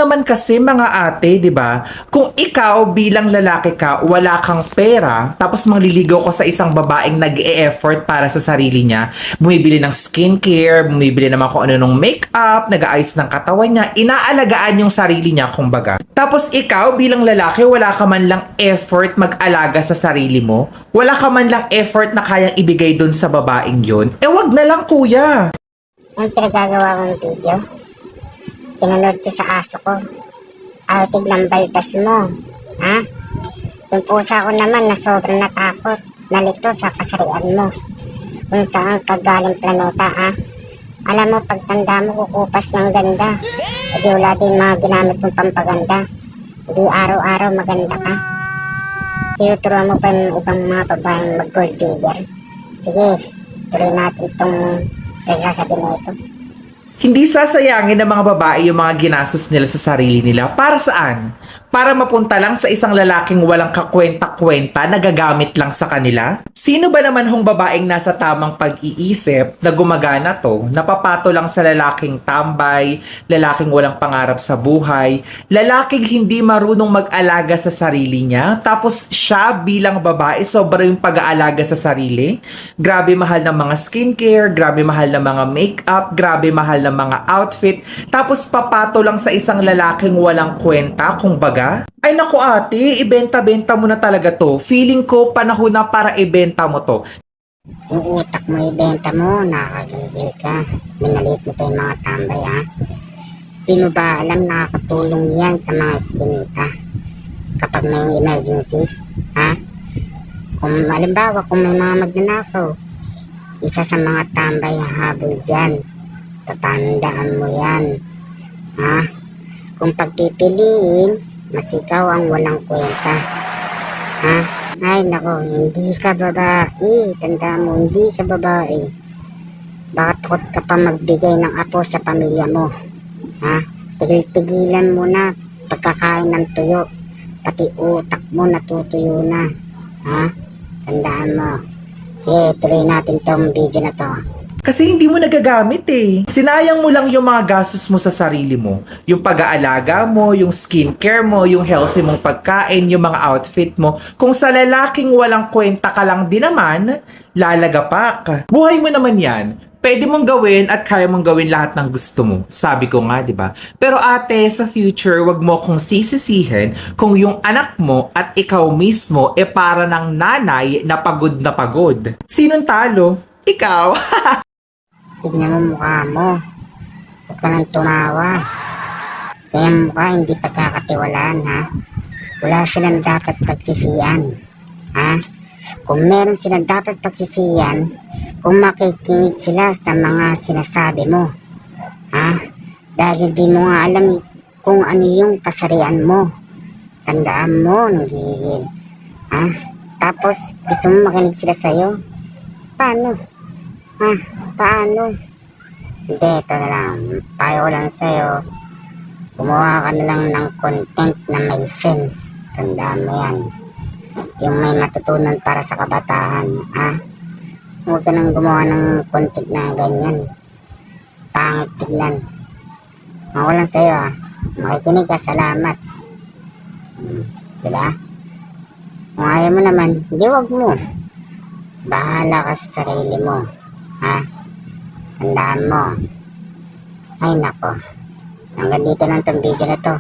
naman kasi mga ate, 'di ba? Kung ikaw bilang lalaki ka, wala kang pera, tapos mangliligaw ko sa isang babaeng nag-e-effort para sa sarili niya, bumibili ng skincare, bumibili naman kung ano nung makeup, nag-aayos ng katawan niya, inaalagaan yung sarili niya kumbaga. Tapos ikaw bilang lalaki, wala ka man lang effort mag-alaga sa sarili mo, wala ka man lang effort na kayang ibigay dun sa babaeng yun, wag na lang kuya. Yung pinagagawa kong video, pinanood ko sa aso ko. Outig ng balbas mo. Ha? Yung pusa ko naman na sobrang natakot. Nalito sa kasarian mo. Kung saan kagaling planeta, ha? Alam mo, pagtanda mo, kukupas ng ganda. Hindi wala din mga ginamit mong pampaganda. Hindi araw-araw maganda ka. Tinuturuan mo pa yung ibang mga babaeng mag-gold digger. Sige, tuloy natin itong sabi na ito. Hindi sasayangin ng mga babae yung mga ginastos nila sa sarili nila. Para saan? Para mapunta lang sa isang lalaking walang kakwenta-kwenta na gagamit lang sa kanila? Sino ba naman hong babaeng nasa tamang pag-iisip na gumagana to, napapato lang sa lalaking tambay, lalaking walang pangarap sa buhay, lalaking hindi marunong mag-alaga sa sarili niya, tapos siya bilang babae sobrang yung pag-aalaga sa sarili? Grabe mahal ng mga skincare, grabe mahal ng mga makeup, grabe mahal ng mga outfit, tapos papato lang sa isang lalaking walang kwenta, kung baga. Ay naku ate, ibenta-benta mo na talaga to. Feeling ko panahon na para ibenta mo to. Yung utak mo, ibenta mo, nakakagigil ka. Minalit mo pa yung mga tambay, ha? Di mo ba alam nakakatulong yan sa mga eskinita kapag may emergency, ha? Kung halimbawa, kung may mga magnanakaw, isa sa mga tambay hahabol dyan. Tatandaan mo yan, ha? Kung pagpipiliin, masikaw ang walang kwenta, ha? Ay nako, hindi ka babae. Tanda mo, hindi ka babae. Baka takot ka pa magbigay ng apo sa pamilya mo, ha? Tigil-tigilan mo na pagkakain ng tuyo. Pati utak mo natutuyo na, ha? Tandaan mo. Sige, tuloy natin tong video na to. Kasi hindi mo nagagamit eh. Sinayang mo lang yung mga gastos mo sa sarili mo. Yung pag-aalaga mo, yung skincare mo, yung healthy mong pagkain, yung mga outfit mo. Kung sa lalaking walang kwenta ka lang din naman, lalagapak. Buhay mo naman yan. Pwede mong gawin at kaya mong gawin lahat ng gusto mo. Sabi ko nga, di ba? Pero ate, sa future, wag mo kong sisisihin kung yung anak mo at ikaw mismo para ng nanay na pagod na pagod. Sinong talo? Ikaw. Tignan mo mukha mo. Huwag ka nang tumawa. Kaya mukha hindi pagkakatiwalaan, ha? Wala silang dapat pagsisiyan, ha? Kung meron silang dapat pagsisiyan, kung makikinig sila sa mga sinasabi mo, ha? Dahil hindi mo nga alam kung ano yung kasarian mo. Tandaan mo, nanggigil, ha? Tapos, gusto mo makinig sila sa'yo? Paano? Ha? Paano? Hindi, ito na lang. Payo ko lang sa'yo. Gumawa ka na lang ng content na may sense. Tandaan mo yan. Yung may matutunan para sa kabataan. Ha? Huwag ka nang gumawa ng content na ganyan. Pangit tignan. Ako lang sa'yo, ha? Makikinig ka, salamat. Diba? Kung ayaw mo naman, hindi wag mo. Bahala ka sa sarili mo. Ha? Tandaan mo. Ay nako. Hanggang dito lang itong video na to.